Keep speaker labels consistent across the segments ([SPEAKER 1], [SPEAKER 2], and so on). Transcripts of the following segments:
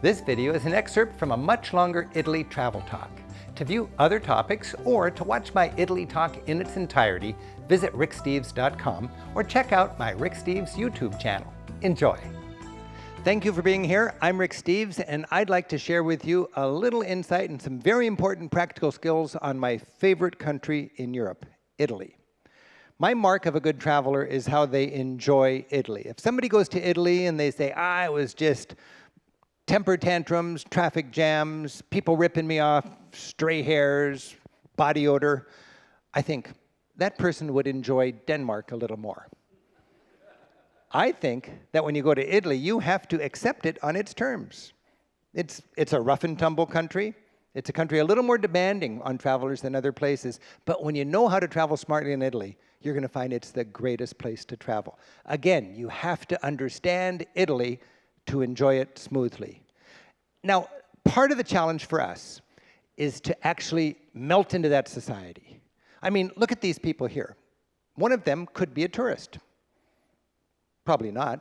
[SPEAKER 1] This video is an excerpt from a much longer Italy travel talk. To view other topics or to watch my Italy talk in its entirety, visit ricksteves.com or check out my Rick Steves YouTube channel. Enjoy. Thank you for being here. I'm Rick Steves, and I'd like to share with you a little insight and some very important practical skills on my favorite country in Europe, Italy. My mark of a good traveler is how they enjoy Italy. If somebody goes to Italy and they say, it was just temper tantrums, traffic jams, people ripping me off, stray hairs, body odor, I think that person would enjoy Denmark a little more. I think that when you go to Italy, you have to accept it on its terms. It's a rough and tumble country. It's a country a little more demanding on travelers than other places. But when you know how to travel smartly in Italy, you're going to find it's the greatest place to travel. Again, you have to understand Italy to enjoy it smoothly. Now, part of the challenge for us is to actually melt into that society. I mean, look at these people here. One of them could be a tourist. Probably not.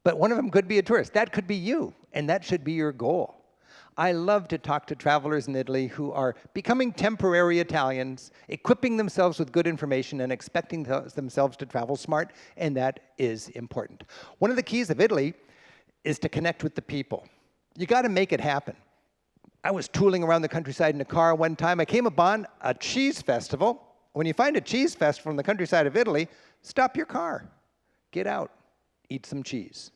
[SPEAKER 1] But one of them could be a tourist. That could be you, and that should be your goal. I love to talk to travelers in Italy who are becoming temporary Italians, equipping themselves with good information and expecting themselves to travel smart, and that is important. One of the keys of Italy is to connect with the people. You got to make it happen. I was tooling around the countryside in a car one time. I came upon a cheese festival. When you find a cheese festival in the countryside of Italy, stop your car, get out, eat some cheese.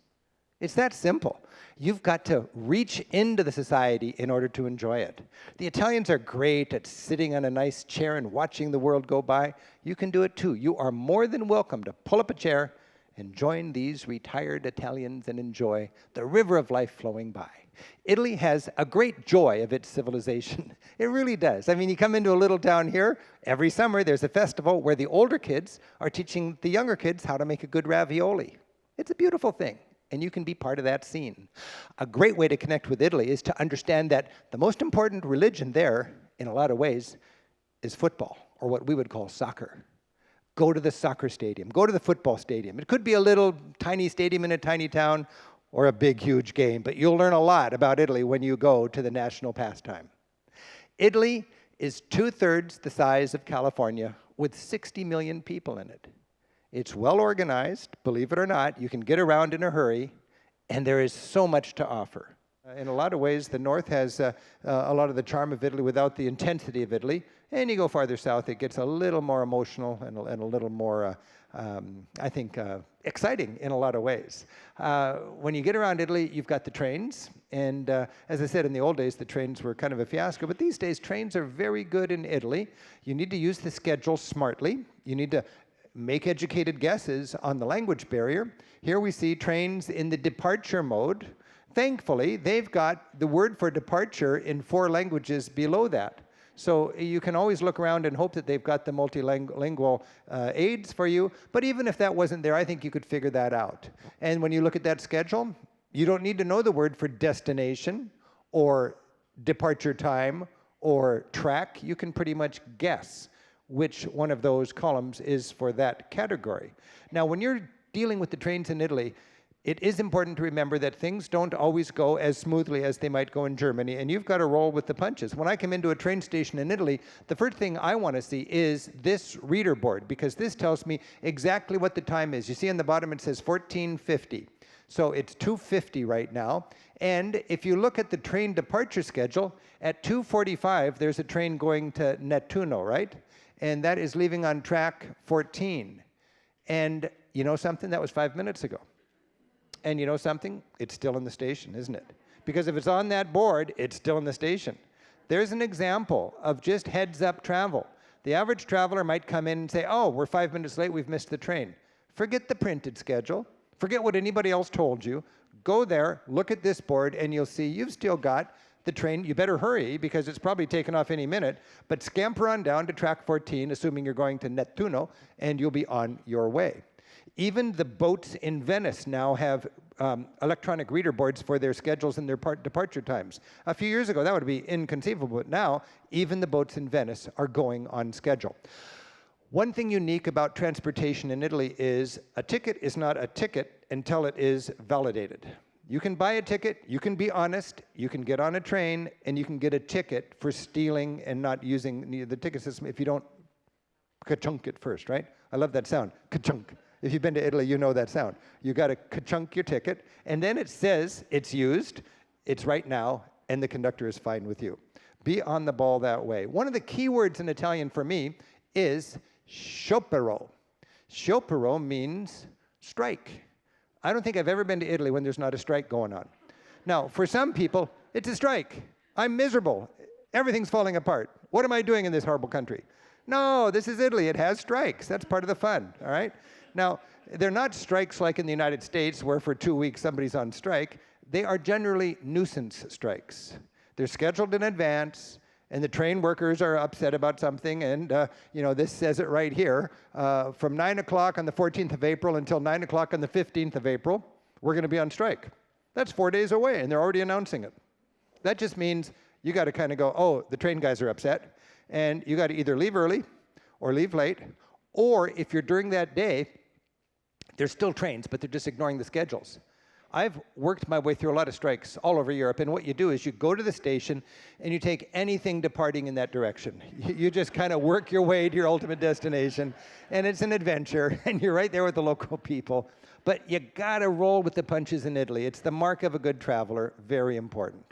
[SPEAKER 1] It's that simple. You've got to reach into the society in order to enjoy it. The Italians are great at sitting on a nice chair and watching the world go by. You can do it too. You are more than welcome to pull up a chair and join these retired Italians and enjoy the river of life flowing by. Italy has a great joy of its civilization. It really does. I mean, you come into a little town here, every summer there's a festival where the older kids are teaching the younger kids how to make a good ravioli. It's a beautiful thing, and you can be part of that scene. A great way to connect with Italy is to understand that the most important religion there, in a lot of ways, is football, or what we would call soccer. Go to the soccer stadium. Go to the football stadium. It could be a little tiny stadium in a tiny town or a big, huge game, but you'll learn a lot about Italy when you go to the national pastime. Italy is 2/3 the size of California with 60 million people in it. It's well organized, believe it or not. You can get around in a hurry, and there is so much to offer. In a lot of ways, the north has a lot of the charm of Italy without the intensity of Italy. And you go farther south, it gets a little more emotional and a little more, I think, exciting in a lot of ways. When you get around Italy, you've got the trains. And as I said, in the old days, the trains were kind of a fiasco. But these days, trains are very good in Italy. You need to use the schedule smartly. You need to make educated guesses on the language barrier. Here we see trains in the departure mode. Thankfully, they've got the word for departure in 4 languages below that. So you can always look around and hope that they've got the multilingual aids for you. But even if that wasn't there, I think you could figure that out. And when you look at that schedule, you don't need to know the word for destination or departure time or track. You can pretty much guess which one of those columns is for that category. Now, when you're dealing with the trains in Italy, it is important to remember that things don't always go as smoothly as they might go in Germany, and you've got to roll with the punches. When I come into a train station in Italy, the first thing I want to see is this reader board, because this tells me exactly what the time is. You see on the bottom it says 14:50. So it's 2:50 right now. And if you look at the train departure schedule, at 2:45 there's a train going to Nettuno, right? And that is leaving on track 14. And you know something? That was 5 minutes ago. And you know something? It's still in the station, isn't it? Because if it's on that board, it's still in the station. There's an example of just heads-up travel. The average traveler might come in and say, we're 5 minutes late, we've missed the train. Forget the printed schedule. Forget what anybody else told you. Go there, look at this board, and you'll see you've still got the train. You better hurry, because it's probably taken off any minute. But scamper on down to track 14, assuming you're going to Nettuno, and you'll be on your way. Even the boats in Venice now have electronic reader boards for their schedules and their departure times. A few years ago, that would be inconceivable, but now even the boats in Venice are going on schedule. One thing unique about transportation in Italy is a ticket is not a ticket until it is validated. You can buy a ticket, you can be honest, you can get on a train, and you can get a ticket for stealing and not using the ticket system if you don't ka-chunk it first, right? I love that sound, ka-chunk. If you've been to Italy, you know that sound. You got to ka-chunk your ticket, and then it says it's used, it's right now, and the conductor is fine with you. Be on the ball that way. One of the key words in Italian for me is sciopero. Sciopero means strike. I don't think I've ever been to Italy when there's not a strike going on. Now, for some people, it's a strike. I'm miserable. Everything's falling apart. What am I doing in this horrible country? No, this is Italy. It has strikes. That's part of the fun, all right? Now, they're not strikes like in the United States where for 2 weeks somebody's on strike. They are generally nuisance strikes. They're scheduled in advance, and the train workers are upset about something, and this says it right here. From 9 o'clock on the 14th of April until 9 o'clock on the 15th of April, we're going to be on strike. That's 4 days away, and they're already announcing it. That just means you got to kind of go, oh, the train guys are upset, and you got to either leave early or leave late, or if you're during that day, there's still trains, but they're just ignoring the schedules. I've worked my way through a lot of strikes all over Europe, and what you do is you go to the station and you take anything departing in that direction. You just kind of work your way to your ultimate destination, and it's an adventure, and you're right there with the local people. But you gotta roll with the punches in Italy. It's the mark of a good traveler, very important.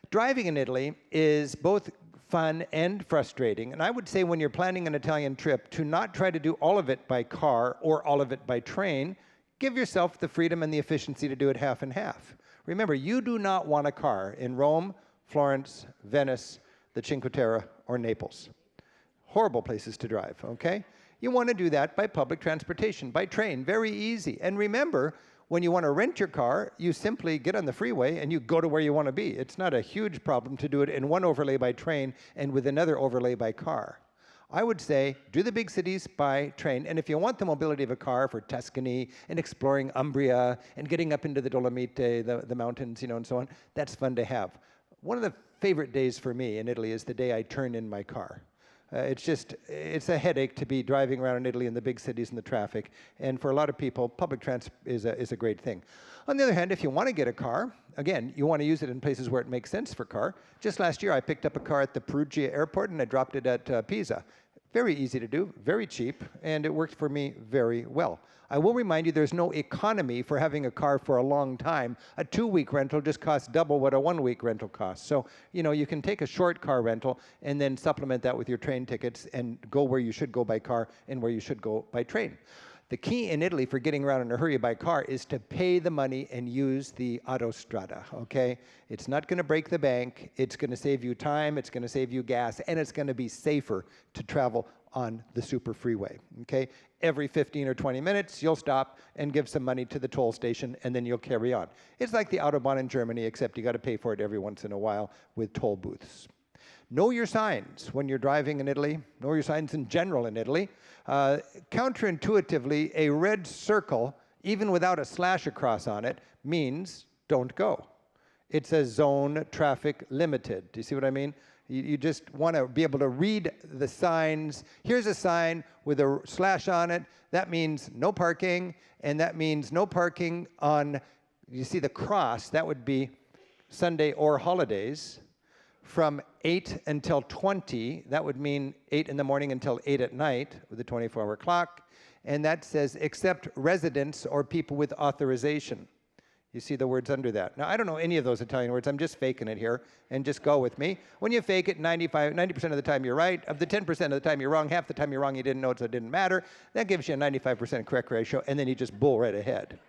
[SPEAKER 1] Driving in Italy is both fun and frustrating, and I would say when you're planning an Italian trip to not try to do all of it by car or all of it by train. Give yourself the freedom and the efficiency to do it half and half. Remember, you do not want a car in Rome, Florence, Venice, the Cinque Terre, or Naples. Horrible places to drive, okay? You want to do that by public transportation, by train, very easy. And remember, when you want to rent your car, you simply get on the freeway and you go to where you want to be. It's not a huge problem to do it in one overlay by train and with another overlay by car. I would say do the big cities by train, and if you want the mobility of a car for Tuscany and exploring Umbria and getting up into the Dolomite, the mountains, and so on, that's fun to have. One of the favorite days for me in Italy is the day I turn in my car. It's a headache to be driving around in Italy in the big cities and the traffic, and for a lot of people, public transport is a great thing. On the other hand, if you want to get a car, again, you want to use it in places where it makes sense for car. Just last year, I picked up a car at the Perugia airport and I dropped it at Pisa. Very easy to do, very cheap, and it worked for me very well. I will remind you there's no economy for having a car for a long time. A 2-week rental just costs double what a 1-week rental costs. So, you can take a short car rental and then supplement that with your train tickets and go where you should go by car and where you should go by train. The key in Italy for getting around in a hurry by car is to pay the money and use the autostrada, okay? It's not going to break the bank. It's going to save you time. It's going to save you gas. And it's going to be safer to travel on the super freeway, okay? Every 15 or 20 minutes, you'll stop and give some money to the toll station, and then you'll carry on. It's like the Autobahn in Germany, except you got to pay for it every once in a while with toll booths. Know your signs when you're driving in Italy. Know your signs in general in Italy. Counterintuitively, a red circle, even without a slash across on it, means don't go. It says zone traffic limited. Do you see what I mean? You just want to be able to read the signs. Here's a sign with a slash on it. That means no parking, and that means no parking on, you see the cross, that would be Sunday or holidays. From 8 until 20, that would mean 8 in the morning until 8 at night with a 24-hour clock. And that says, except residents or people with authorization. You see the words under that. Now, I don't know any of those Italian words. I'm just faking it here, and just go with me. When you fake it, 90% of the time you're right. Of the 10% of the time you're wrong, half the time you're wrong, you didn't know it, so it didn't matter. That gives you a 95% correct ratio, and then you just bull right ahead.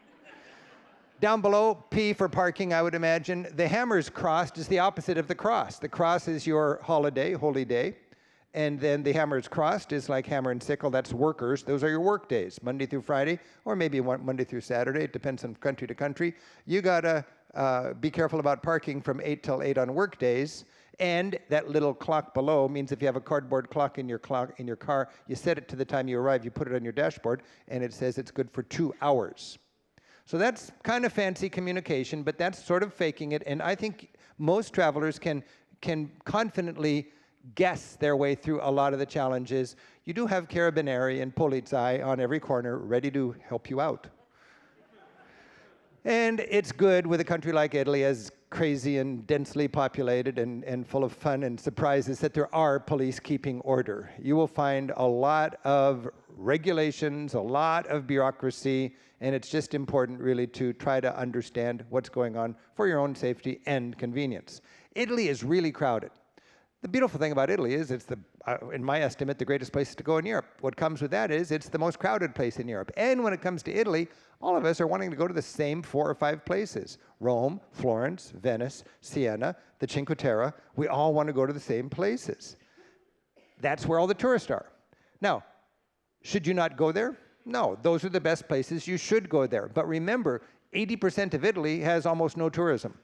[SPEAKER 1] Down below, P for parking, I would imagine. The hammers crossed is the opposite of the cross. The cross is your holiday, holy day. And then the hammers crossed is like hammer and sickle. That's workers. Those are your work days, Monday through Friday, or maybe Monday through Saturday. It depends on country to country. You got to be careful about parking from 8 till 8 on work days. And that little clock below means if you have a cardboard clock in your car, you set it to the time you arrive, you put it on your dashboard, and it says it's good for 2 hours. So that's kind of fancy communication, but that's sort of faking it. And I think most travelers can confidently guess their way through a lot of the challenges. You do have carabinieri and polizei on every corner ready to help you out. And it's good with a country like Italy, as crazy and densely populated and full of fun and surprises, that there are police keeping order. You will find a lot of regulations, a lot of bureaucracy, and it's just important really to try to understand what's going on for your own safety and convenience. Italy is really crowded. The beautiful thing about Italy is it's in my estimate, the greatest place to go in Europe. What comes with that is it's the most crowded place in Europe. And when it comes to Italy, all of us are wanting to go to the same 4 or 5 places. Rome, Florence, Venice, Siena, the Cinque Terre. We all want to go to the same places. That's where all the tourists are. Now, should you not go there? No, those are the best places. You should go there. But remember, 80% of Italy has almost no tourism.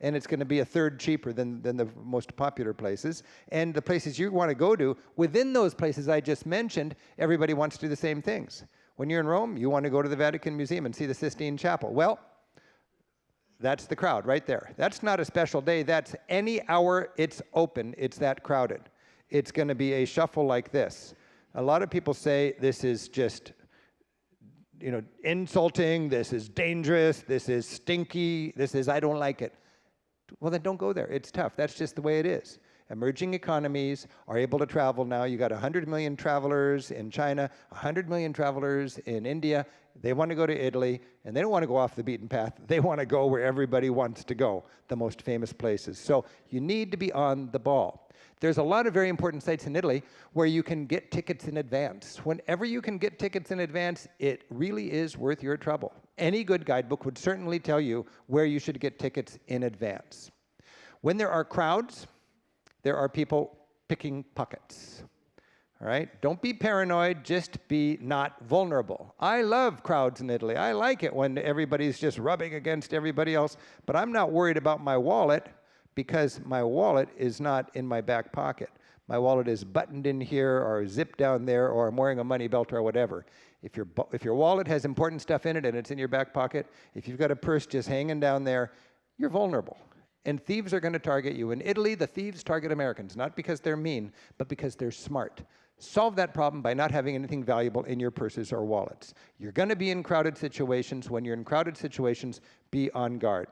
[SPEAKER 1] And it's going to be a third cheaper than the most popular places. And the places you want to go to, within those places I just mentioned, everybody wants to do the same things. When you're in Rome, you want to go to the Vatican Museum and see the Sistine Chapel. Well, that's the crowd right there. That's not a special day. That's any hour it's open, it's that crowded. It's going to be a shuffle like this. A lot of people say this is just, insulting, this is dangerous, this is stinky, this is I don't like it. Well, then don't go there. It's tough. That's just the way it is. Emerging economies are able to travel now. You got 100 million travelers in China, 100 million travelers in India. They want to go to Italy, and they don't want to go off the beaten path. They want to go where everybody wants to go, the most famous places. So you need to be on the ball. There's a lot of very important sites in Italy where you can get tickets in advance. Whenever you can get tickets in advance, it really is worth your trouble. Any good guidebook would certainly tell you where you should get tickets in advance. When there are crowds, there are people picking pockets. All right? Don't be paranoid, just be not vulnerable. I love crowds in Italy. I like it when everybody's just rubbing against everybody else, but I'm not worried about my wallet because my wallet is not in my back pocket. My wallet is buttoned in here or zipped down there, or I'm wearing a money belt or whatever. If your wallet has important stuff in it and it's in your back pocket, if you've got a purse just hanging down there, you're vulnerable. And thieves are going to target you. In Italy, the thieves target Americans, not because they're mean, but because they're smart. Solve that problem by not having anything valuable in your purses or wallets. You're going to be in crowded situations. When you're in crowded situations, be on guard.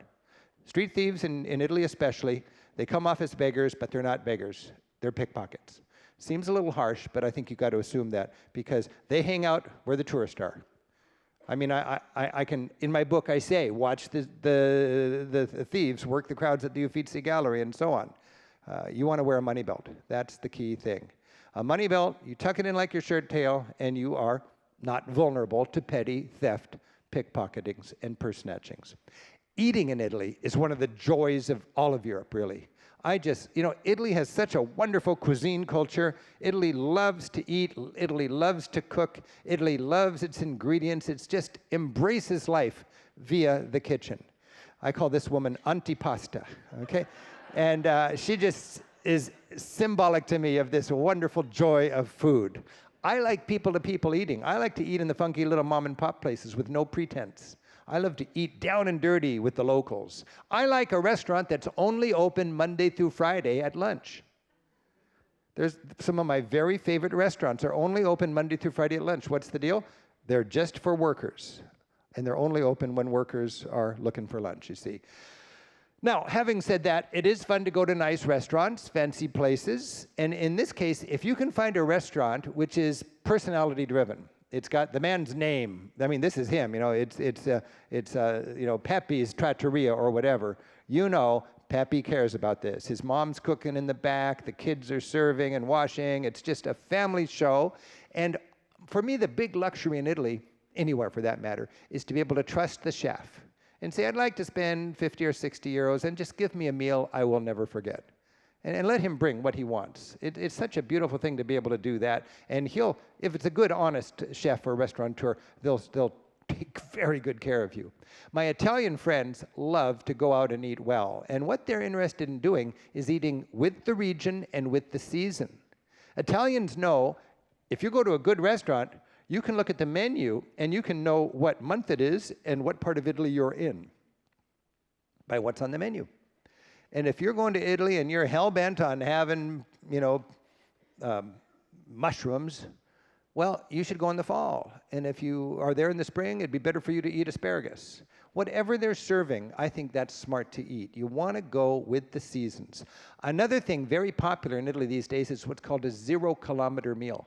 [SPEAKER 1] Street thieves in Italy especially, they come off as beggars, but they're not beggars. They're pickpockets. Seems a little harsh, but I think you've got to assume that because they hang out where the tourists are. I mean, I can, in my book I say, watch the thieves work the crowds at the Uffizi Gallery and so on. You want to wear a money belt. That's the key thing. A money belt, you tuck it in like your shirt tail, and you are not vulnerable to petty theft, pickpocketings, and purse snatchings. Eating in Italy is one of the joys of all of Europe, really. Italy has such a wonderful cuisine culture. Italy loves to eat. Italy loves to cook. Italy loves its ingredients. It just embraces life via the kitchen. I call this woman antipasta, okay? And she just is symbolic to me of this wonderful joy of food. I like people-to-people eating. I like to eat in the funky little mom-and-pop places with no pretense. I love to eat down and dirty with the locals. I like a restaurant that's only open Monday through Friday at lunch. There's some of my very favorite restaurants are only open Monday through Friday at lunch. What's the deal? They're just for workers. And they're only open when workers are looking for lunch, you see. Now, having said that, it is fun to go to nice restaurants, fancy places. And in this case, if you can find a restaurant which is personality-driven, it's got the man's name. I mean, this is him. It's Pepe's Trattoria or whatever. Pepe cares about this. His mom's cooking in the back. The kids are serving and washing. It's just a family show. And for me, the big luxury in Italy, anywhere for that matter, is to be able to trust the chef and say, I'd like to spend 50 or 60 euros and just give me a meal I will never forget. And let him bring what he wants. It's such a beautiful thing to be able to do that. And if it's a good, honest chef or restaurateur, they'll take very good care of you. My Italian friends love to go out and eat well. And what they're interested in doing is eating with the region and with the season. Italians know if you go to a good restaurant, you can look at the menu and you can know what month it is and what part of Italy you're in by what's on the menu. And if you're going to Italy and you're hell-bent on having, mushrooms, Well, you should go in the fall. And if you are there in the spring, it'd be better for you to eat asparagus. Whatever they're serving, I think that's smart to eat. You want to go with the seasons. Another thing very popular in Italy these days is what's called a 0-kilometer meal.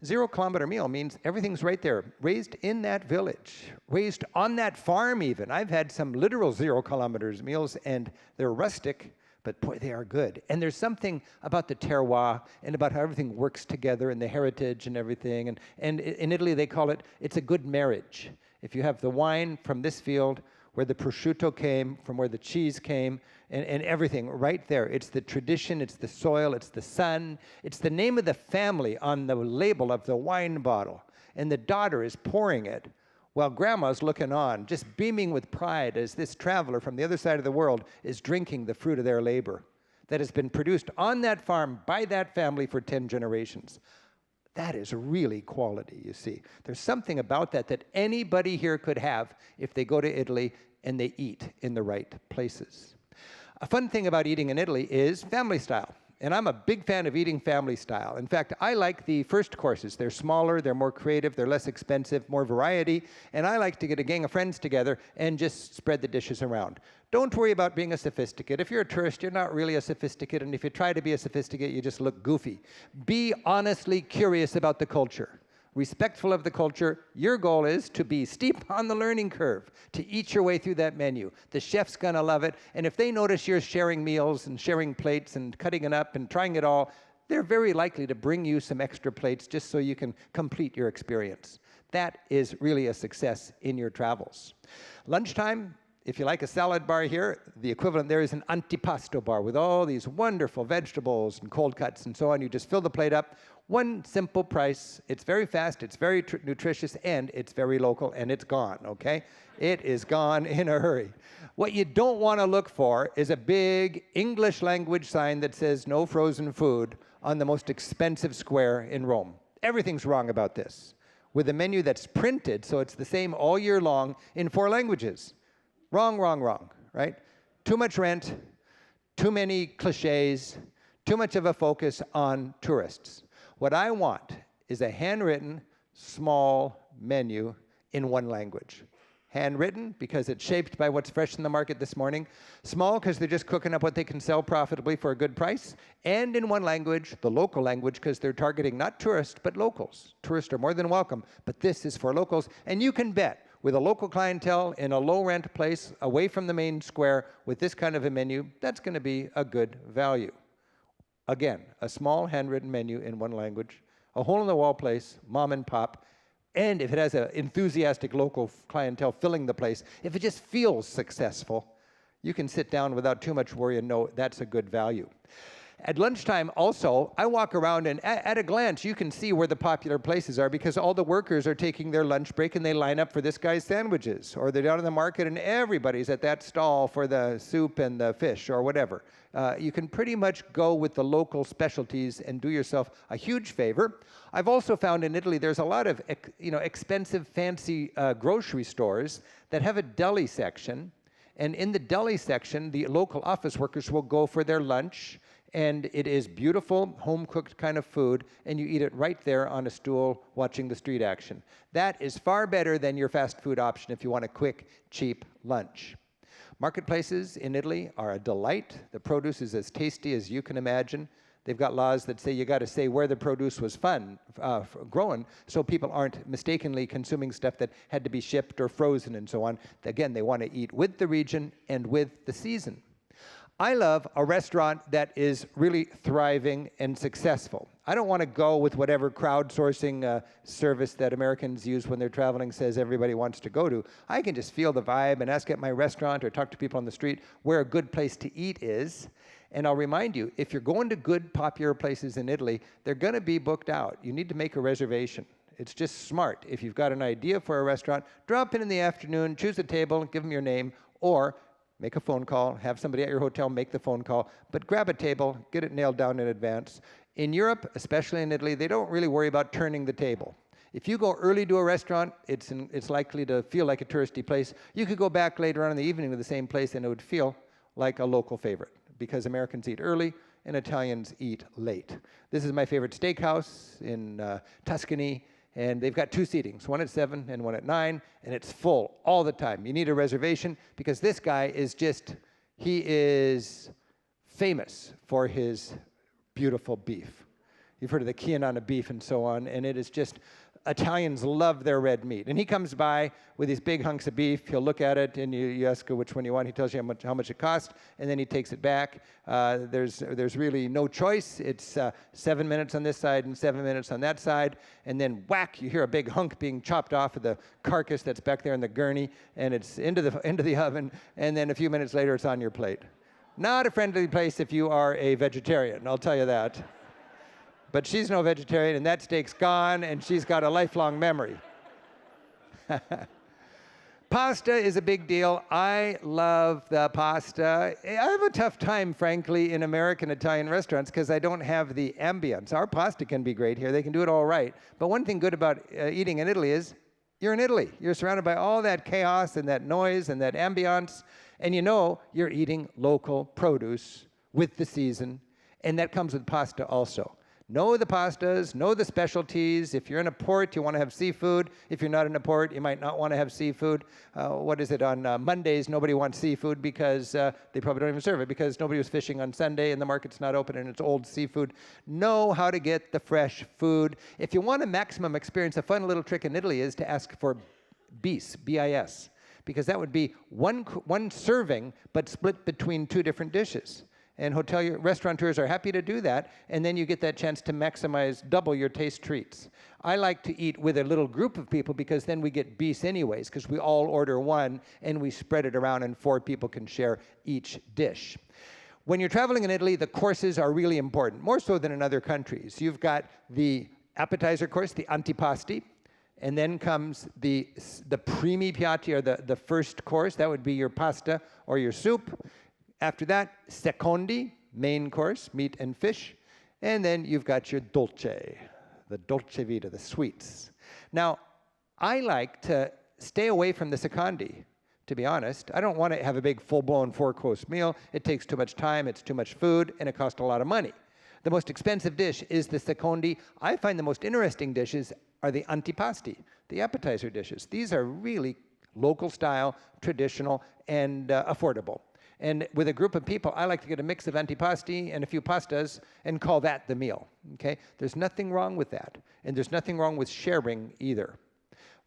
[SPEAKER 1] 0-kilometer meal means everything's right there, raised in that village, raised on that farm even. I've had some literal 0-kilometers meals, and they're rustic, but boy, they are good. And there's something about the terroir and about how everything works together and the heritage and everything. And in Italy, they call it, it's a good marriage. If you have the wine from this field, where the prosciutto came, from where the cheese came, and everything right there. It's the tradition, it's the soil, it's the sun, it's the name of the family on the label of the wine bottle. And the daughter is pouring it while grandma's looking on, just beaming with pride as this traveler from the other side of the world is drinking the fruit of their labor that has been produced on that farm by that family for 10 generations. That is really quality, you see. There's something about that that anybody here could have if they go to Italy and they eat in the right places. A fun thing about eating in Italy is family style. And I'm a big fan of eating family style. In fact, I like the first courses. They're smaller, they're more creative, they're less expensive, more variety. And I like to get a gang of friends together and just spread the dishes around. Don't worry about being a sophisticate. If you're a tourist, you're not really a sophisticate. And if you try to be a sophisticate, you just look goofy. Be honestly curious about the culture. Respectful of the culture. Your goal is to be steep on the learning curve, to eat your way through that menu. The chef's gonna love it, and if they notice you're sharing meals and sharing plates and cutting it up and trying it all, they're very likely to bring you some extra plates just so you can complete your experience. That is really a success in your travels. Lunchtime, if you like a salad bar here, the equivalent there is an antipasto bar with all these wonderful vegetables and cold cuts and so on. You just fill the plate up. One simple price. It's very fast, it's very nutritious, and it's very local, and it's gone, okay? It is gone in a hurry. What you don't want to look for is a big English language sign that says no frozen food on the most expensive square in Rome. Everything's wrong about this. With a menu that's printed, so it's the same all year long in 4 languages. Wrong, wrong, wrong, right? Too much rent, too many cliches, too much of a focus on tourists. What I want is a handwritten, small menu in 1 language. Handwritten because it's shaped by what's fresh in the market this morning. Small because they're just cooking up what they can sell profitably for a good price. And in 1 language, the local language, because they're targeting not tourists, but locals. Tourists are more than welcome, but this is for locals. And you can bet, with a local clientele in a low-rent place, away from the main square, with this kind of a menu, that's going to be a good value. Again, a small handwritten menu in 1 language, a hole-in-the-wall place, mom and pop, and if it has an enthusiastic local clientele filling the place, if it just feels successful, you can sit down without too much worry and know that's a good value. At lunchtime also, I walk around and at a glance you can see where the popular places are because all the workers are taking their lunch break and they line up for this guy's sandwiches, or they're down in the market and everybody's at that stall for the soup and the fish or whatever. You can pretty much go with the local specialties and do yourself a huge favor. I've also found in Italy there's a lot of expensive, fancy grocery stores that have a deli section, and in the deli section, the local office workers will go for their lunch. And it is beautiful, home-cooked kind of food, and you eat it right there on a stool watching the street action. That is far better than your fast food option if you want a quick, cheap lunch. Marketplaces in Italy are a delight. The produce is as tasty as you can imagine. They've got laws that say you got to say where the produce was grown, so people aren't mistakenly consuming stuff that had to be shipped or frozen and so on. Again, they want to eat with the region and with the season. I love a restaurant that is really thriving and successful. I don't want to go with whatever crowdsourcing service that Americans use when they're traveling says everybody wants to go to. I can just feel the vibe and ask at my restaurant or talk to people on the street where a good place to eat is. And I'll remind you, if you're going to good popular places in Italy, they're going to be booked out. You need to make a reservation. It's just smart. If you've got an idea for a restaurant, drop in the afternoon, choose a table, give them your name, or make a phone call, have somebody at your hotel make the phone call, but grab a table, get it nailed down in advance. In Europe, especially in Italy, they don't really worry about turning the table. If you go early to a restaurant, it's likely to feel like a touristy place. You could go back later on in the evening to the same place and it would feel like a local favorite because Americans eat early and Italians eat late. This is my favorite steakhouse in Tuscany, and they've got 2 seatings, one at 7 and one at 9, and it's full all the time. You need a reservation because this guy is he is famous for his beautiful beef. You've heard of the Chianana beef and so on, and it is just, Italians love their red meat. And he comes by with these big hunks of beef. He'll look at it, and you ask which one you want. He tells you how much it costs, and then he takes it back. There's really no choice. It's 7 minutes on this side and 7 minutes on that side, and then whack, you hear a big hunk being chopped off of the carcass that's back there in the gurney, and it's into the oven, and then a few minutes later, it's on your plate. Not a friendly place if you are a vegetarian, I'll tell you that. But she's no vegetarian, and that steak's gone, and she's got a lifelong memory. Pasta is a big deal. I love the pasta. I have a tough time, frankly, in American Italian restaurants because I don't have the ambience. Our pasta can be great here. They can do it all right. But one thing good about eating in Italy is you're in Italy. You're surrounded by all that chaos and that noise and that ambience, and you know you're eating local produce with the season, and that comes with pasta also. Know the pastas, know the specialties. If you're in a port, you want to have seafood. If you're not in a port, you might not want to have seafood. What is it, on Mondays, nobody wants seafood because they probably don't even serve it because nobody was fishing on Sunday and the market's not open and it's old seafood. Know how to get the fresh food. If you want a maximum experience, a fun little trick in Italy is to ask for bis, B-I-S, because that would be one serving but split between 2 different dishes. And restaurateurs are happy to do that, and then you get that chance to maximize, double your taste treats. I like to eat with a little group of people because then we get bis anyways, because we all order one and we spread it around and 4 people can share each dish. When you're traveling in Italy, the courses are really important, more so than in other countries. You've got the appetizer course, the antipasti, and then comes the primi piatti, or the first course. That would be your pasta or your soup. After that, secondi, main course, meat and fish. And then you've got your dolce, the dolce vita, the sweets. Now, I like to stay away from the secondi, to be honest. I don't want to have a big full-blown 4-course meal. It takes too much time, it's too much food, and it costs a lot of money. The most expensive dish is the secondi. I find the most interesting dishes are the antipasti, the appetizer dishes. These are really local style, traditional, and affordable. And with a group of people, I like to get a mix of antipasti and a few pastas and call that the meal, okay? There's nothing wrong with that. And there's nothing wrong with sharing either.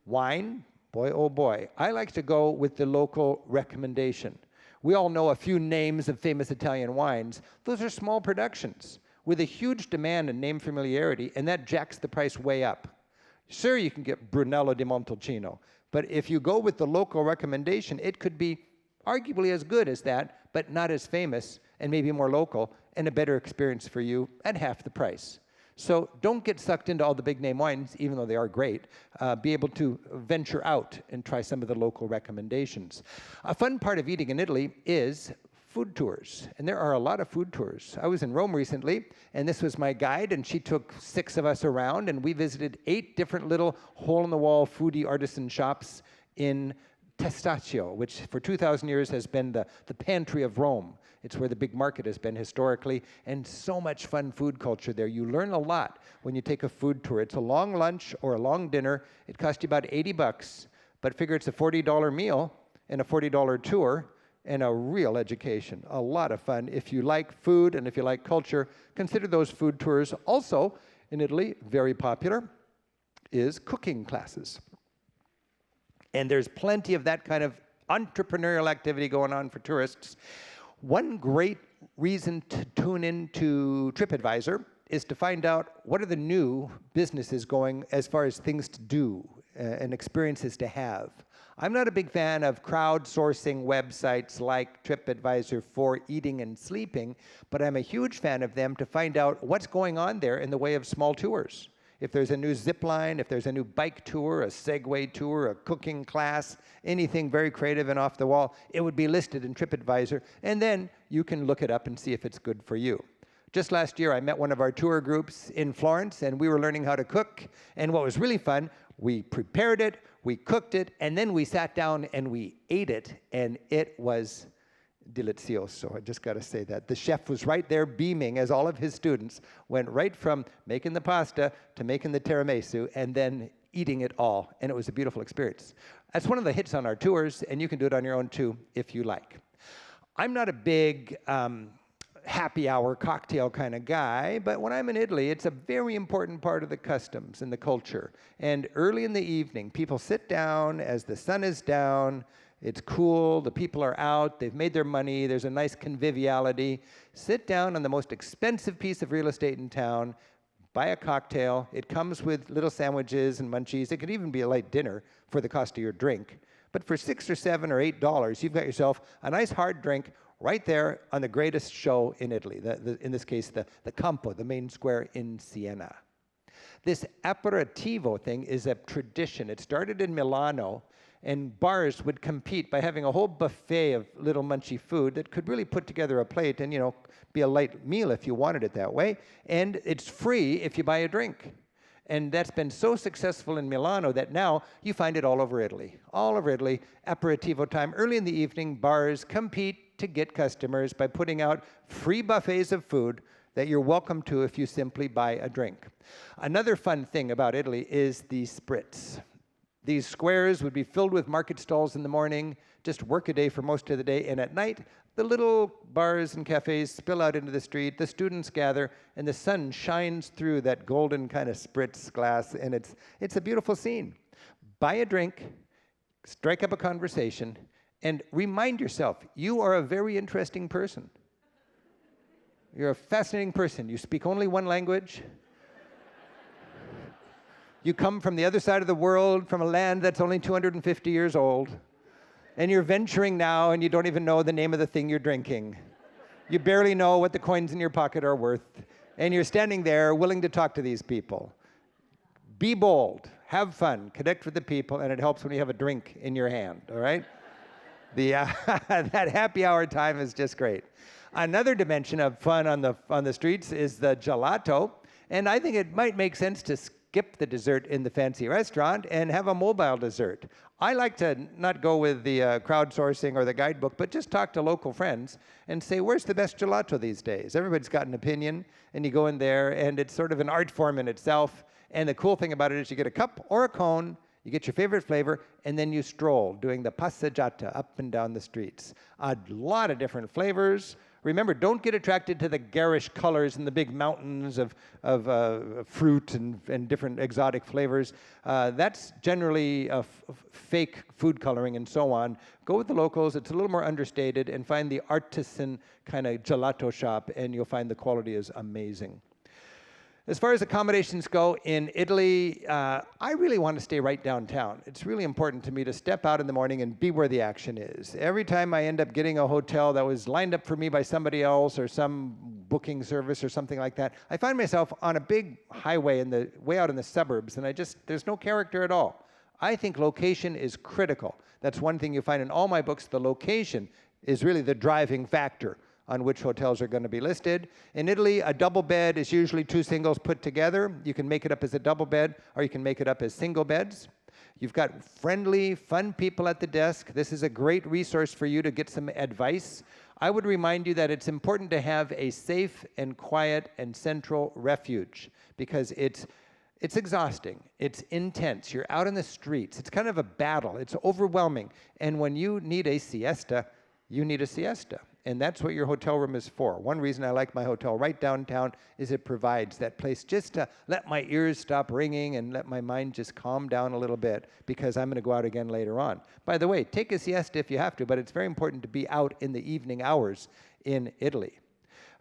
[SPEAKER 1] Wine, boy, oh boy. I like to go with the local recommendation. We all know a few names of famous Italian wines. Those are small productions with a huge demand and name familiarity, and that jacks the price way up. Sure, you can get Brunello di Montalcino, but if you go with the local recommendation, it could be arguably as good as that, but not as famous and maybe more local and a better experience for you at half the price. So don't get sucked into all the big name wines, even though they are great. Be able to venture out and try some of the local recommendations. A fun part of eating in Italy is food tours, and there are a lot of food tours. I was in Rome recently, and this was my guide, and she took 6 of us around, and we visited 8 different little hole-in-the-wall foodie artisan shops in Testaccio, which for 2,000 years has been the pantry of Rome. It's where the big market has been historically, and so much fun food culture there. You learn a lot when you take a food tour. It's a long lunch or a long dinner. It costs you about 80 bucks, but figure it's a $40 meal and a $40 tour and a real education. A lot of fun. If you like food and if you like culture, consider those food tours. Also, in Italy, very popular is cooking classes. And there's plenty of that kind of entrepreneurial activity going on for tourists. One great reason to tune into TripAdvisor is to find out what are the new businesses going as far as things to do and experiences to have. I'm not a big fan of crowdsourcing websites like TripAdvisor for eating and sleeping, but I'm a huge fan of them to find out what's going on there in the way of small tours. If there's a new zip line, if there's a new bike tour, a Segway tour, a cooking class, anything very creative and off the wall, it would be listed in TripAdvisor, and then you can look it up and see if it's good for you. Just last year, I met one of our tour groups in Florence, and we were learning how to cook, and what was really fun, we prepared it, we cooked it, and then we sat down and we ate it, and it was delizioso. I just got to say that. The chef was right there beaming as all of his students went right from making the pasta to making the tiramisu and then eating it all. And it was a beautiful experience. That's one of the hits on our tours, and you can do it on your own too if you like. I'm not a big happy hour cocktail kind of guy, but when I'm in Italy, it's a very important part of the customs and the culture. And early in the evening, people sit down as the sun is down, it's cool, the people are out, they've made their money, there's a nice conviviality. Sit down on the most expensive piece of real estate in town, buy a cocktail. It comes with little sandwiches and munchies. It could even be a light dinner for the cost of your drink. But for $6 or $7 or $8, you've got yourself a nice hard drink right there on the greatest show in Italy, in this case, the Campo, the main square in Siena. This aperitivo thing is a tradition. It started in Milano, and bars would compete by having a whole buffet of little munchy food that could really put together a plate and, be a light meal if you wanted it that way. And it's free if you buy a drink. And that's been so successful in Milano that now you find it all over Italy. All over Italy, aperitivo time. Early in the evening, bars compete to get customers by putting out free buffets of food that you're welcome to if you simply buy a drink. Another fun thing about Italy is the spritz. These squares would be filled with market stalls in the morning, just work a day for most of the day, and at night, the little bars and cafes spill out into the street, the students gather, and the sun shines through that golden kind of spritz glass, and it's a beautiful scene. Buy a drink, strike up a conversation, and remind yourself, you are a very interesting person. You're a fascinating person. You speak only one language. You come from the other side of the world, from a land that's only 250 years old, and you're venturing now and you don't even know the name of the thing you're drinking. You barely know what the coins in your pocket are worth, and you're standing there willing to talk to these people. Be bold, have fun, connect with the people, and it helps when you have a drink in your hand, all right? That happy hour time is just great. Another dimension of fun on the streets is the gelato, and I think it might make sense to skip the dessert in the fancy restaurant and have a mobile dessert. I like to not go with the crowdsourcing or the guidebook, but just talk to local friends and say, where's the best gelato these days? Everybody's got an opinion, and you go in there, and it's sort of an art form in itself. And the cool thing about it is you get a cup or a cone, you get your favorite flavor, and then you stroll doing the passeggiata up and down the streets. A lot of different flavors. Remember, don't get attracted to the garish colors and the big mountains of fruit and different exotic flavors. That's generally fake food coloring and so on. Go with the locals. It's a little more understated, and find the artisan kind of gelato shop, and you'll find the quality is amazing. As far as accommodations go in Italy, I really want to stay right downtown. It's really important to me to step out in the morning and be where the action is. Every time I end up getting a hotel that was lined up for me by somebody else or some booking service or something like that, I find myself on a big highway way out in the suburbs, and there's no character at all. I think location is critical. That's one thing you find in all my books. The location is really the driving factor on which hotels are going to be listed. In Italy, a double bed is usually two singles put together. You can make it up as a double bed, or you can make it up as single beds. You've got friendly, fun people at the desk. This is a great resource for you to get some advice. I would remind you that it's important to have a safe and quiet and central refuge, because it's exhausting, it's intense, you're out in the streets, it's kind of a battle, it's overwhelming. And when you need a siesta, you need a siesta. And that's what your hotel room is for. One reason I like my hotel right downtown is it provides that place just to let my ears stop ringing and let my mind just calm down a little bit, because I'm going to go out again later on. By the way, take a siesta if you have to, but it's very important to be out in the evening hours in Italy.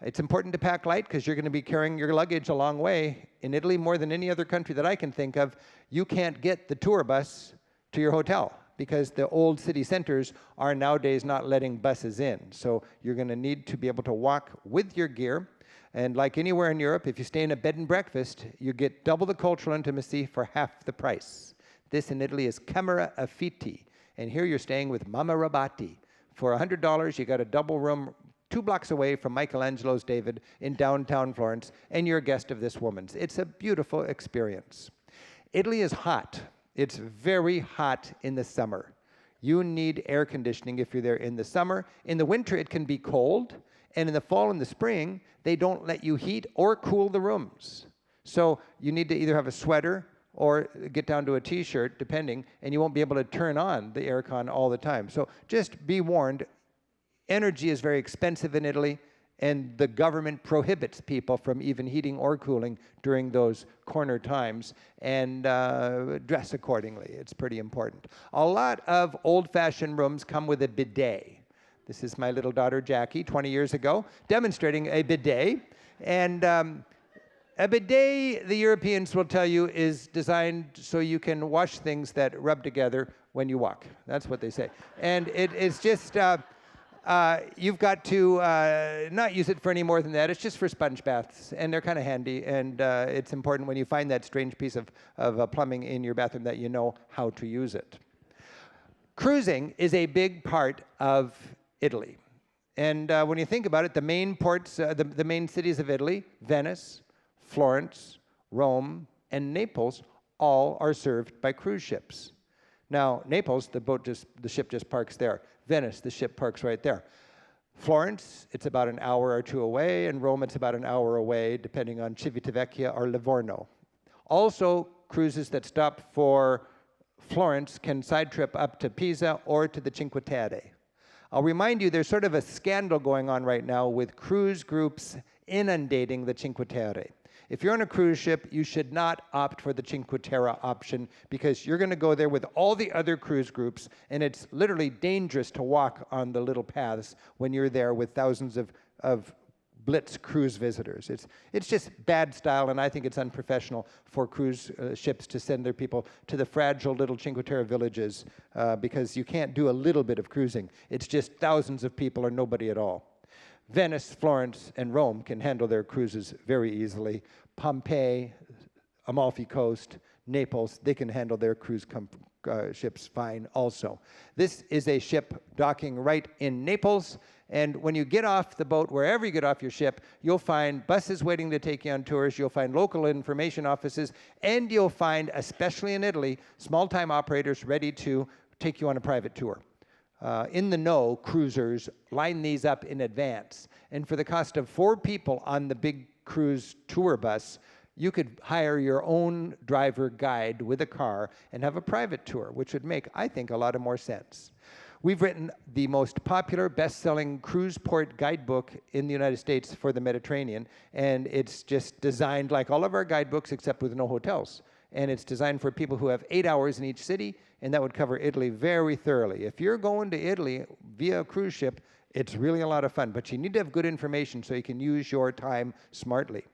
[SPEAKER 1] It's important to pack light, because you're going to be carrying your luggage a long way. In Italy, more than any other country that I can think of, you can't get the tour bus to your hotel, because the old city centers are nowadays not letting buses in. So you're going to need to be able to walk with your gear. And like anywhere in Europe, if you stay in a bed and breakfast, you get double the cultural intimacy for half the price. This in Italy is camera affitti. And here you're staying with Mama Rabati. For $100, you got a double room 2 blocks away from Michelangelo's David in downtown Florence, and you're a guest of this woman's. It's a beautiful experience. Italy is hot. It's very hot in the summer. You need air conditioning if you're there in the summer. In the winter, it can be cold. And in the fall and the spring, they don't let you heat or cool the rooms. So you need to either have a sweater or get down to a t-shirt, depending, and you won't be able to turn on the aircon all the time. So just be warned, energy is very expensive in Italy, and the government prohibits people from even heating or cooling during those corner times, and dress accordingly. It's pretty important. A lot of old-fashioned rooms come with a bidet. This is my little daughter, Jackie, 20 years ago, demonstrating a bidet. And a bidet, the Europeans will tell you, is designed so you can wash things that rub together when you walk. That's what they say. And it's just, you've got to not use it for any more than that. It's just for sponge baths, and they're kind of handy. And it's important when you find that strange piece of plumbing in your bathroom that you know how to use it. Cruising is a big part of Italy. And when you think about it, the main ports, the main cities of Italy, Venice, Florence, Rome, and Naples, all are served by cruise ships. Now, Naples, the ship just parks there. Venice, the ship parks right there. Florence, it's about an hour or two away, and Rome, it's about an hour away, depending on Civitavecchia or Livorno. Also, cruises that stop for Florence can side trip up to Pisa or to the Cinque Terre. I'll remind you, there's sort of a scandal going on right now with cruise groups inundating the Cinque Terre. If you're on a cruise ship, you should not opt for the Cinque Terre option, because you're going to go there with all the other cruise groups, and it's literally dangerous to walk on the little paths when you're there with thousands of blitz cruise visitors. It's just bad style, and I think it's unprofessional for cruise ships to send their people to the fragile little Cinque Terre villages, because you can't do a little bit of cruising. It's just thousands of people or nobody at all. Venice, Florence, and Rome can handle their cruises very easily. Pompeii, Amalfi Coast, Naples, they can handle their cruise ships fine also. This is a ship docking right in Naples, and when you get off the boat, wherever you get off your ship, you'll find buses waiting to take you on tours, you'll find local information offices, and you'll find, especially in Italy, small-time operators ready to take you on a private tour. In the know, cruisers line these up in advance, and for the cost of 4 people on the big cruise tour bus, you could hire your own driver guide with a car and have a private tour, which would make, I think, a lot of more sense. We've written the most popular, best-selling cruise port guidebook in the United States for the Mediterranean, and it's just designed like all of our guidebooks except with no hotels. And it's designed for people who have 8 hours in each city, and that would cover Italy very thoroughly. If you're going to Italy via a cruise ship, it's really a lot of fun, but you need to have good information so you can use your time smartly.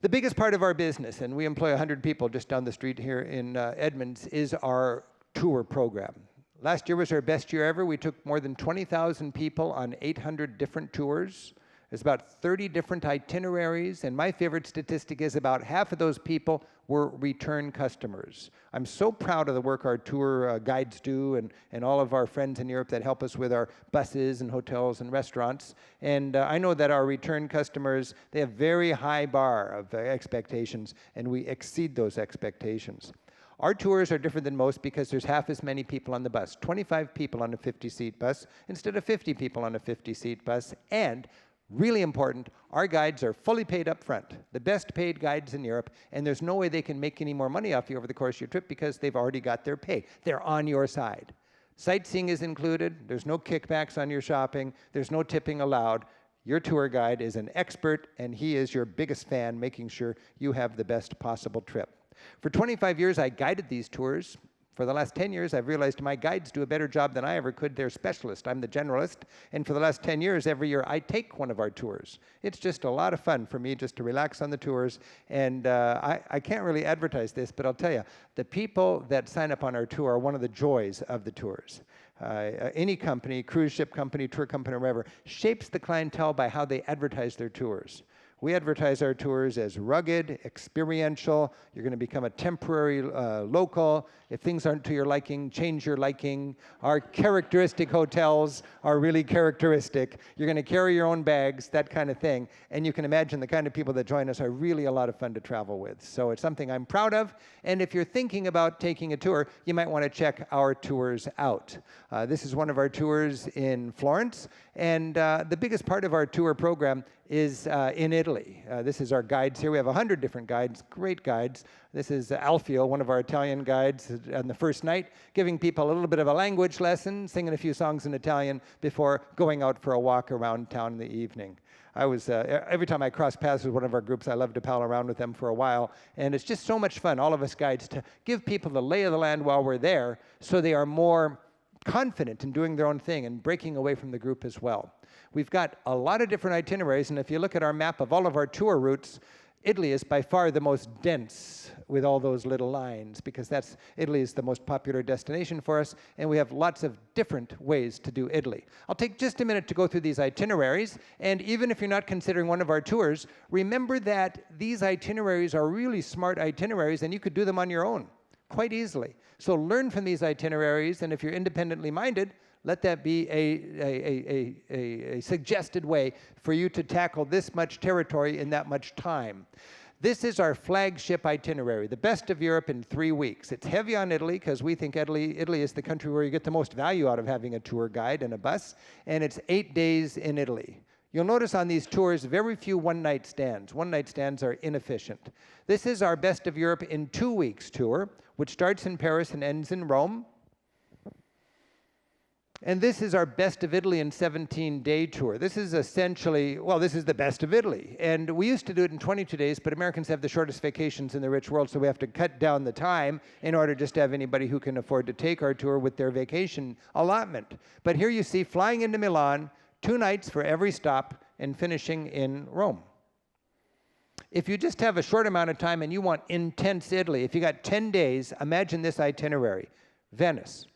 [SPEAKER 1] The biggest part of our business, and we employ 100 people just down the street here in Edmonds, is our tour program. Last year was our best year ever. We took more than 20,000 people on 800 different tours. There's about 30 different itineraries, and my favorite statistic is about half of those people were return customers. I'm so proud of the work our tour guides do, and all of our friends in Europe that help us with our buses and hotels and restaurants. And I know that our return customers, they have very high bar of expectations, and we exceed those expectations. Our tours are different than most because there's half as many people on the bus, 25 people on a 50-seat bus instead of 50 people on a 50-seat bus, and really important, our guides are fully paid up front, the best paid guides in Europe, and there's no way they can make any more money off you over the course of your trip because they've already got their pay. They're on your side. Sightseeing is included, there's no kickbacks on your shopping, there's no tipping allowed. Your tour guide is an expert, and he is your biggest fan, making sure you have the best possible trip. For 25 years, I guided these tours. For the last 10 years, I've realized my guides do a better job than I ever could. They're specialists. I'm the generalist. And for the last 10 years, every year, I take one of our tours. It's just a lot of fun for me just to relax on the tours. And I can't really advertise this, but I'll tell you, the people that sign up on our tour are one of the joys of the tours. Any company, cruise ship company, tour company, or whatever, shapes the clientele by how they advertise their tours. We advertise our tours as rugged, experiential. You're going to become a temporary local. If things aren't to your liking, change your liking. Our characteristic hotels are really characteristic. You're going to carry your own bags, that kind of thing. And you can imagine the kind of people that join us are really a lot of fun to travel with. So it's something I'm proud of. And if you're thinking about taking a tour, you might want to check our tours out. This is one of our tours in Florence. And the biggest part of our tour program is in Italy. This is our guides here. We have 100 different guides, great guides. This is Alfio, one of our Italian guides, on the first night, giving people a little bit of a language lesson, singing a few songs in Italian before going out for a walk around town in the evening. I was, every time I cross paths with one of our groups, I love to pal around with them for a while. And it's just so much fun, all of us guides, to give people the lay of the land while we're there so they are more confident in doing their own thing and breaking away from the group as well. We've got a lot of different itineraries, and if you look at our map of all of our tour routes, Italy is by far the most dense with all those little lines, because Italy is the most popular destination for us, and we have lots of different ways to do Italy. I'll take just a minute to go through these itineraries, and even if you're not considering one of our tours, remember that these itineraries are really smart itineraries, and you could do them on your own quite easily. So learn from these itineraries, and if you're independently minded, let that be a suggested way for you to tackle this much territory in that much time. This is our flagship itinerary, the best of Europe in 3 weeks. It's heavy on Italy because we think Italy is the country where you get the most value out of having a tour guide and a bus, and it's 8 days in Italy. You'll notice on these tours very few one-night stands. One-night stands are inefficient. This is our best of Europe in 2 weeks tour, which starts in Paris and ends in Rome. And this is our Best of Italy in 17-day tour. This is essentially, well, this is the best of Italy. And we used to do it in 22 days, but Americans have the shortest vacations in the rich world, so we have to cut down the time in order just to have anybody who can afford to take our tour with their vacation allotment. But here you see flying into Milan, 2 nights for every stop, and finishing in Rome. If you just have a short amount of time and you want intense Italy, if you got 10 days, imagine this itinerary. Venice,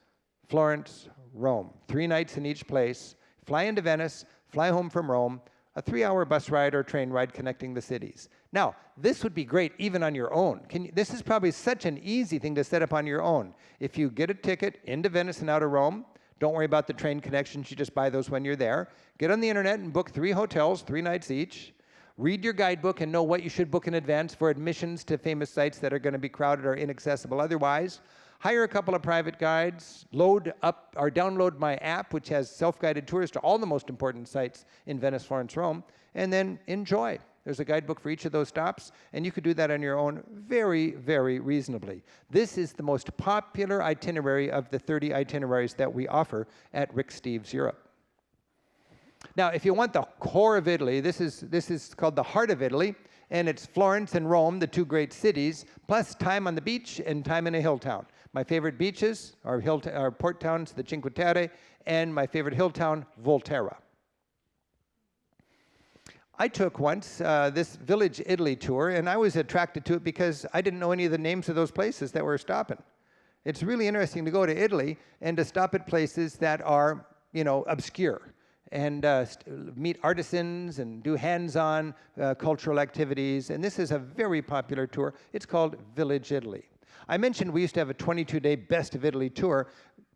[SPEAKER 1] Florence, Rome. 3 nights in each place. Fly into Venice, fly home from Rome, a 3-hour bus ride or train ride connecting the cities. Now, this would be great even on your own. This is probably such an easy thing to set up on your own. If you get a ticket into Venice and out of Rome, don't worry about the train connections, you just buy those when you're there. Get on the internet and book 3 hotels, 3 nights each. Read your guidebook and know what you should book in advance for admissions to famous sites that are going to be crowded or inaccessible otherwise. Hire a couple of private guides, load up or download my app, which has self-guided tours to all the most important sites in Venice, Florence, Rome, and then enjoy. There's a guidebook for each of those stops, and you could do that on your own very, very reasonably. This is the most popular itinerary of the 30 itineraries that we offer at Rick Steves Europe. Now, if you want the core of Italy, this is called the heart of Italy, and it's Florence and Rome, the 2 great cities, plus time on the beach and time in a hill town. My favorite beaches are port towns, the Cinque Terre, and my favorite hill town, Volterra. I took once this Village Italy tour, and I was attracted to it because I didn't know any of the names of those places that we're stopping. It's really interesting to go to Italy and to stop at places that are, obscure, and meet artisans and do hands-on cultural activities. And this is a very popular tour. It's called Village Italy. I mentioned we used to have a 22-day Best of Italy tour.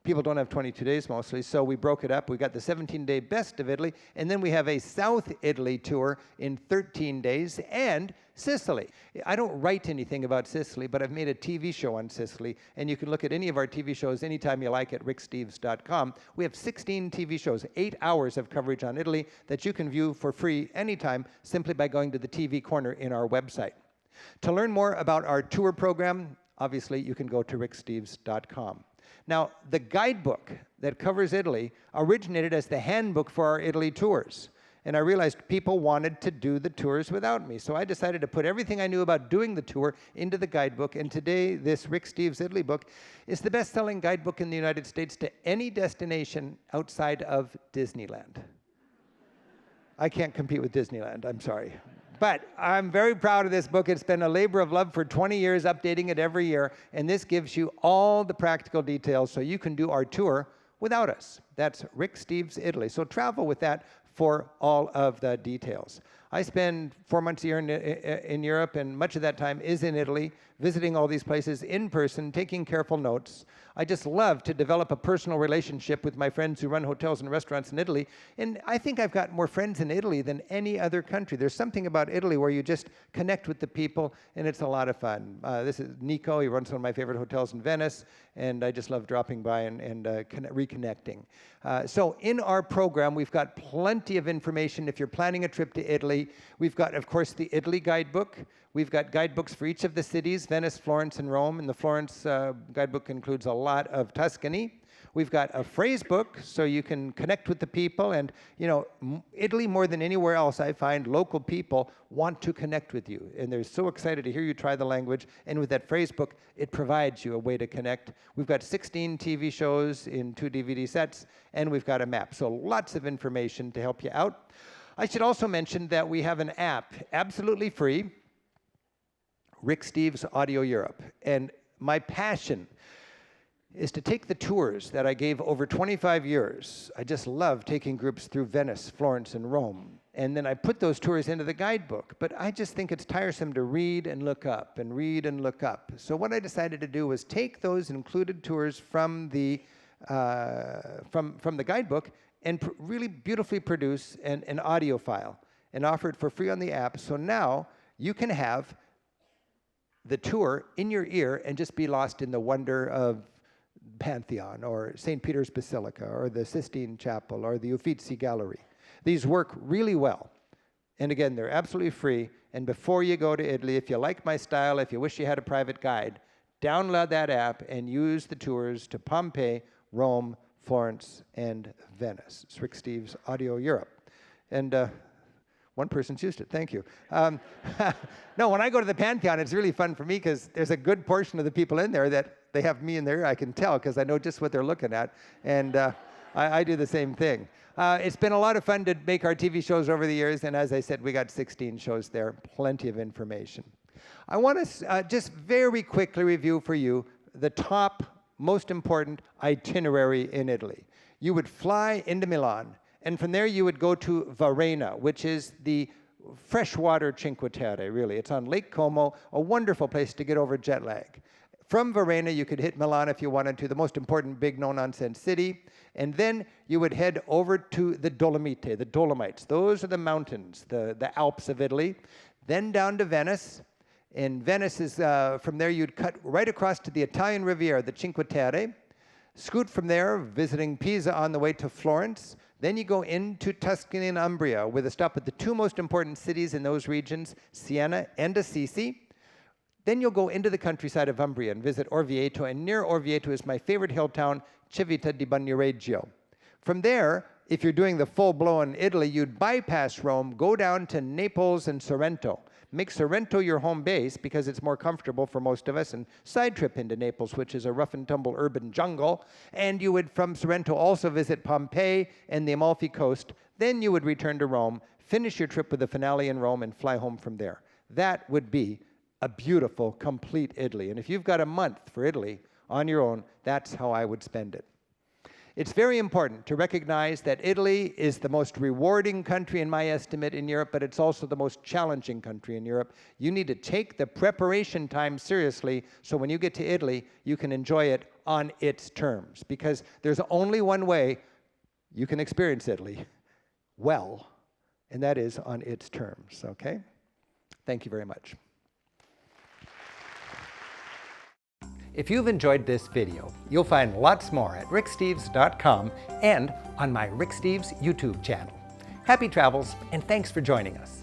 [SPEAKER 1] People don't have 22 days mostly, so we broke it up. We got the 17-day Best of Italy, and then we have a South Italy tour in 13 days, and Sicily. I don't write anything about Sicily, but I've made a TV show on Sicily, and you can look at any of our TV shows anytime you like at ricksteves.com. We have 16 TV shows, 8 hours of coverage on Italy that you can view for free anytime simply by going to the TV corner in our website. To learn more about our tour program, obviously, you can go to ricksteves.com. Now, the guidebook that covers Italy originated as the handbook for our Italy tours. And I realized people wanted to do the tours without me. So I decided to put everything I knew about doing the tour into the guidebook. And today, this Rick Steves Italy book is the best-selling guidebook in the United States to any destination outside of Disneyland. I can't compete with Disneyland, I'm sorry. But I'm very proud of this book. It's been a labor of love for 20 years, updating it every year. And this gives you all the practical details so you can do our tour without us. That's Rick Steves Italy. So travel with that for all of the details. I spend 4 months a year in Europe, and much of that time is in Italy, visiting all these places in person, taking careful notes. I just love to develop a personal relationship with my friends who run hotels and restaurants in Italy, and I think I've got more friends in Italy than any other country. There's something about Italy where you just connect with the people, and it's a lot of fun. This is Nico. He runs one of my favorite hotels in Venice, and I just love dropping by and reconnecting. So in our program, we've got plenty of information if you're planning a trip to Italy. We've got, of course, the Italy guidebook. We've got guidebooks for each of the cities, Venice, Florence, and Rome. And the Florence guidebook includes a lot of Tuscany. We've got a phrase book, so you can connect with the people. And, you know, Italy, more than anywhere else, I find local people want to connect with you. And they're so excited to hear you try the language. And with that phrase book, it provides you a way to connect. We've got 16 TV shows in 2 DVD sets, and we've got a map. So lots of information to help you out. I should also mention that we have an app, absolutely free, Rick Steves Audio Europe. And my passion is to take the tours that I gave over 25 years. I just love taking groups through Venice, Florence, and Rome. And then I put those tours into the guidebook. But I just think it's tiresome to read and look up and read and look up. So what I decided to do was take those included tours from the guidebook and really beautifully produce an audio file and offer it for free on the app. So now you can have the tour in your ear and just be lost in the wonder of Pantheon or St. Peter's Basilica or the Sistine Chapel or the Uffizi Gallery. These work really well. And again, they're absolutely free. And before you go to Italy, if you like my style, if you wish you had a private guide, download that app and use the tours to Pompeii, Rome, Florence, and Venice. It's Rick Steves Audio Europe. And one person's used it, thank you. No, when I go to the Pantheon, it's really fun for me because there's a good portion of the people in there that they have me in there, I can tell because I know just what they're looking at. And I do the same thing. It's been a lot of fun to make our TV shows over the years, and as I said, we got 16 shows there, plenty of information. I want to just very quickly review for you the top most important itinerary in Italy. You would fly into Milan, and from there you would go to Varenna, which is the freshwater Cinque Terre, really. It's on Lake Como, a wonderful place to get over jet lag. From Varenna, you could hit Milan if you wanted to, the most important big no-nonsense city. And then you would head over to the Dolomite, the Dolomites. Those are the mountains, the Alps of Italy. Then down to Venice. And Venice is, from there you'd cut right across to the Italian Riviera, the Cinque Terre. Scoot from there, visiting Pisa on the way to Florence. Then you go into Tuscany and Umbria with a stop at the 2 most important cities in those regions, Siena and Assisi. Then you'll go into the countryside of Umbria and visit Orvieto, and near Orvieto is my favorite hill town, Civita di Bagnoregio. From there, if you're doing the full-blown Italy, you'd bypass Rome, go down to Naples and Sorrento. Make Sorrento your home base because it's more comfortable for most of us, and side trip into Naples, which is a rough-and-tumble urban jungle. And you would, from Sorrento, also visit Pompeii and the Amalfi Coast. Then you would return to Rome, finish your trip with the finale in Rome, and fly home from there. That would be a beautiful, complete Italy. And if you've got a month for Italy on your own, that's how I would spend it. It's very important to recognize that Italy is the most rewarding country in my estimate in Europe, but it's also the most challenging country in Europe. You need to take the preparation time seriously so when you get to Italy, you can enjoy it on its terms. Because there's only one way you can experience Italy well, and that is on its terms, okay? Thank you very much. If you've enjoyed this video, you'll find lots more at ricksteves.com and on my Rick Steves YouTube channel. Happy travels, and thanks for joining us.